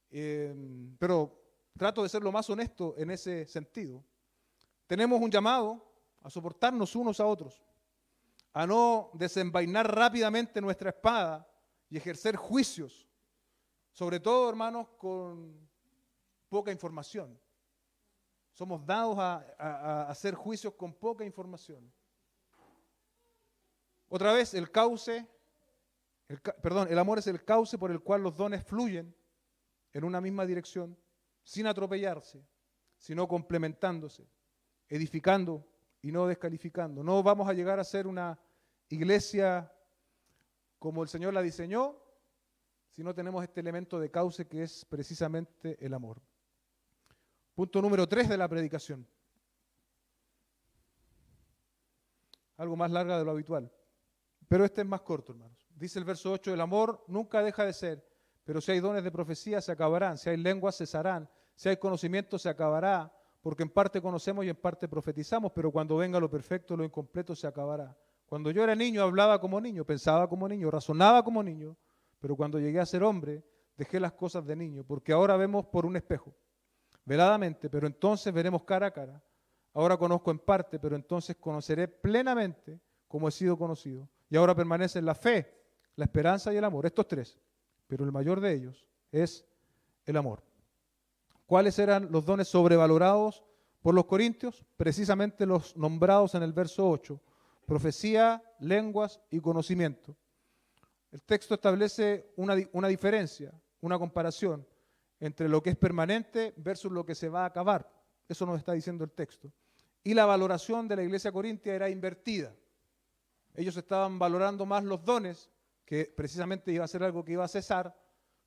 Pero trato de ser lo más honesto en ese sentido. Tenemos un llamado a soportarnos unos a otros, a no desenvainar rápidamente nuestra espada y ejercer juicios, sobre todo, hermanos, con poca información. Somos dados a hacer juicios con poca información. Otra vez, el amor es el cauce por el cual los dones fluyen en una misma dirección, sin atropellarse, sino complementándose, edificando y no descalificando. No vamos a llegar a ser una iglesia como el Señor la diseñó si no tenemos este elemento de cauce que es precisamente el amor. Punto número 3 de la predicación. Algo más larga de lo habitual, pero este es más corto, hermanos. Dice el verso 8, el amor nunca deja de ser, pero si hay dones de profecía se acabarán, si hay lenguas cesarán, si hay conocimiento se acabará, porque en parte conocemos y en parte profetizamos, pero cuando venga lo perfecto, lo incompleto se acabará. Cuando yo era niño hablaba como niño, pensaba como niño, razonaba como niño, pero cuando llegué a ser hombre dejé las cosas de niño, porque ahora vemos por un espejo, veladamente, pero entonces veremos cara a cara. Ahora conozco en parte, pero entonces conoceré plenamente como he sido conocido. Y ahora permanecen la fe, la esperanza y el amor, estos tres, pero el mayor de ellos es el amor. ¿Cuáles eran los dones sobrevalorados por los corintios? Precisamente los nombrados en el verso 8, profecía, lenguas y conocimiento. El texto establece una diferencia, una comparación entre lo que es permanente versus lo que se va a acabar. Eso nos está diciendo el texto. Y la valoración de la iglesia corintia era invertida. Ellos estaban valorando más los dones, que precisamente iba a ser algo que iba a cesar,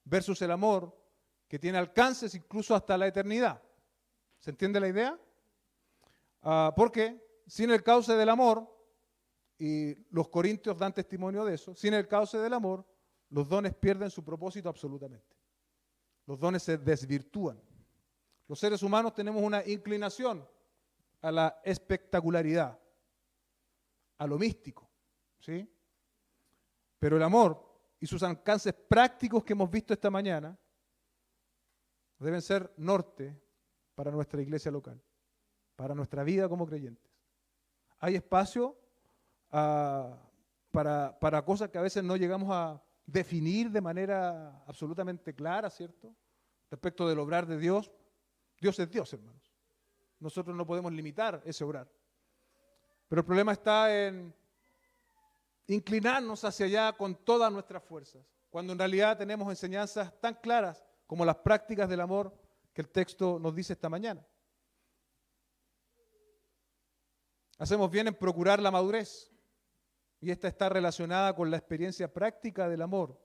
versus el amor, que tiene alcances incluso hasta la eternidad. ¿Se entiende la idea? Porque sin el cauce del amor, y los corintios dan testimonio de eso, sin el cauce del amor, los dones pierden su propósito absolutamente. Los dones se desvirtúan. Los seres humanos tenemos una inclinación a la espectacularidad, a lo místico, ¿sí? Pero el amor y sus alcances prácticos que hemos visto esta mañana deben ser norte para nuestra iglesia local, para nuestra vida como creyentes. Hay espacio para cosas que a veces no llegamos a definir de manera absolutamente clara, ¿cierto? Respecto del obrar de Dios. Dios es Dios, hermanos. Nosotros no podemos limitar ese obrar. Pero el problema está en inclinarnos hacia allá con todas nuestras fuerzas, cuando en realidad tenemos enseñanzas tan claras como las prácticas del amor que el texto nos dice esta mañana. Hacemos bien en procurar la madurez, y esta está relacionada con la experiencia práctica del amor.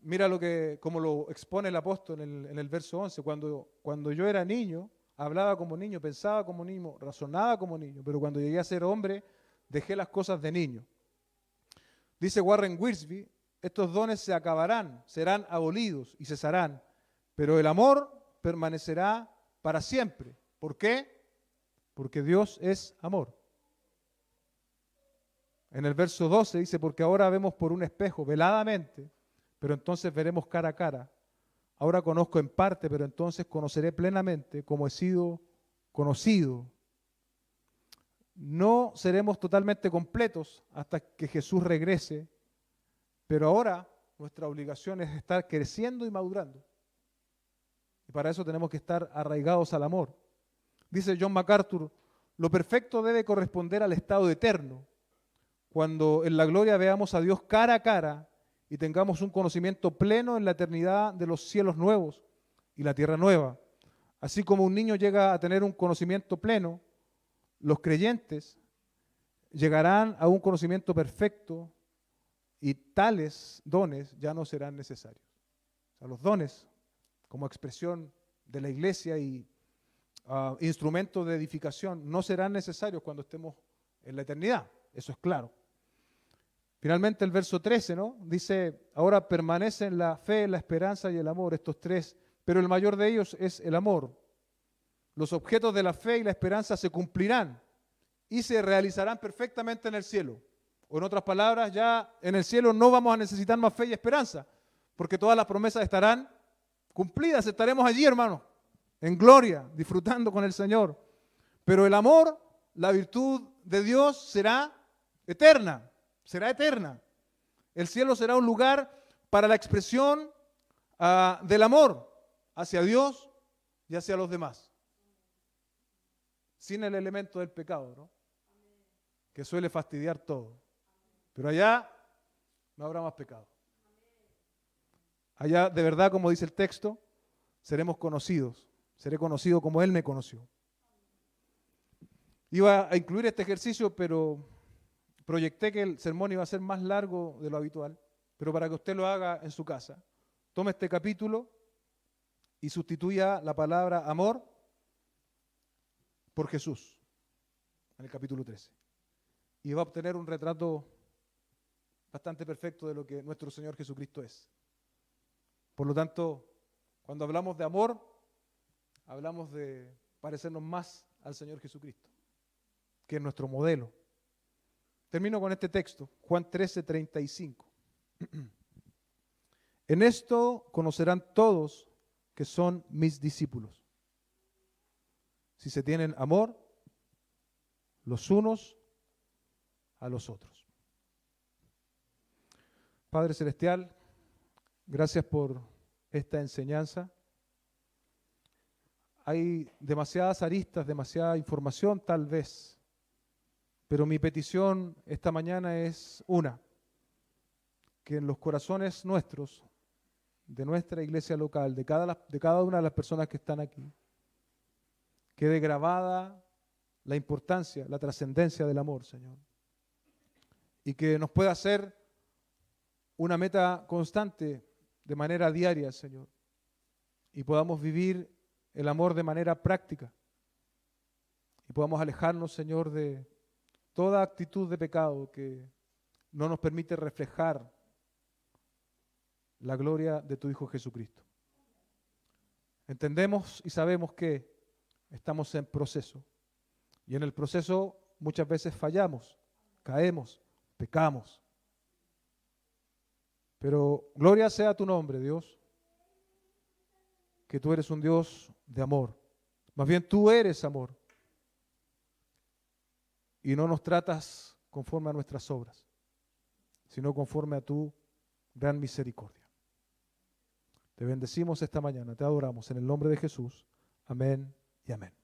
Mira como lo expone el apóstol en el verso 11, cuando yo era niño, hablaba como niño, pensaba como niño, razonaba como niño, pero cuando llegué a ser hombre, dejé las cosas de niño. Dice Warren Wiersbe, estos dones se acabarán, serán abolidos y cesarán, pero el amor permanecerá para siempre. ¿Por qué? Porque Dios es amor. En el verso 12 dice, porque ahora vemos por un espejo, veladamente, pero entonces veremos cara a cara. Ahora conozco en parte, pero entonces conoceré plenamente como he sido conocido. No seremos totalmente completos hasta que Jesús regrese, pero ahora nuestra obligación es estar creciendo y madurando. Y para eso tenemos que estar arraigados al amor. Dice John MacArthur, lo perfecto debe corresponder al estado eterno. Cuando en la gloria veamos a Dios cara a cara y tengamos un conocimiento pleno en la eternidad de los cielos nuevos y la tierra nueva. Así como un niño llega a tener un conocimiento pleno, los creyentes llegarán a un conocimiento perfecto y tales dones ya no serán necesarios. O sea, los dones, como expresión de la iglesia y instrumento de edificación, no serán necesarios cuando estemos en la eternidad. Eso es claro. Finalmente el verso 13, ¿no? Dice, ahora permanecen la fe, la esperanza y el amor, estos tres, pero el mayor de ellos es el amor. Los objetos de la fe y la esperanza se cumplirán y se realizarán perfectamente en el cielo. O en otras palabras, ya en el cielo no vamos a necesitar más fe y esperanza, porque todas las promesas estarán cumplidas. Estaremos allí, hermano, en gloria, disfrutando con el Señor. Pero el amor, la virtud de Dios será eterna, será eterna. El cielo será un lugar para la expresión del amor hacia Dios y hacia los demás. Sin el elemento del pecado, ¿no? Que suele fastidiar todo. Pero allá no habrá más pecado. Allá, de verdad, como dice el texto, seremos conocidos. Seré conocido como Él me conoció. Iba a incluir este ejercicio, pero proyecté que el sermón iba a ser más largo de lo habitual. Pero para que usted lo haga en su casa, tome este capítulo y sustituya la palabra amor por Jesús, en el capítulo 13. Y va a obtener un retrato bastante perfecto de lo que nuestro Señor Jesucristo es. Por lo tanto, cuando hablamos de amor, hablamos de parecernos más al Señor Jesucristo, que es nuestro modelo. Termino con este texto, Juan 13:35. En esto conocerán todos que son mis discípulos, si se tienen amor los unos a los otros. Padre Celestial, gracias por esta enseñanza. Hay demasiadas aristas, demasiada información tal vez, pero mi petición esta mañana es una, que en los corazones nuestros, de nuestra iglesia local, de cada una de las personas que están aquí, quede grabada la importancia, la trascendencia del amor, Señor. Y que nos pueda ser una meta constante de manera diaria, Señor. Y podamos vivir el amor de manera práctica. Y podamos alejarnos, Señor, de toda actitud de pecado que no nos permite reflejar la gloria de tu Hijo Jesucristo. Entendemos y sabemos que estamos en proceso. Y en el proceso muchas veces fallamos, caemos, pecamos. Pero gloria sea tu nombre, Dios, que tú eres un Dios de amor. Más bien tú eres amor. Y no nos tratas conforme a nuestras obras, sino conforme a tu gran misericordia. Te bendecimos esta mañana, te adoramos en el nombre de Jesús. Amén y amén.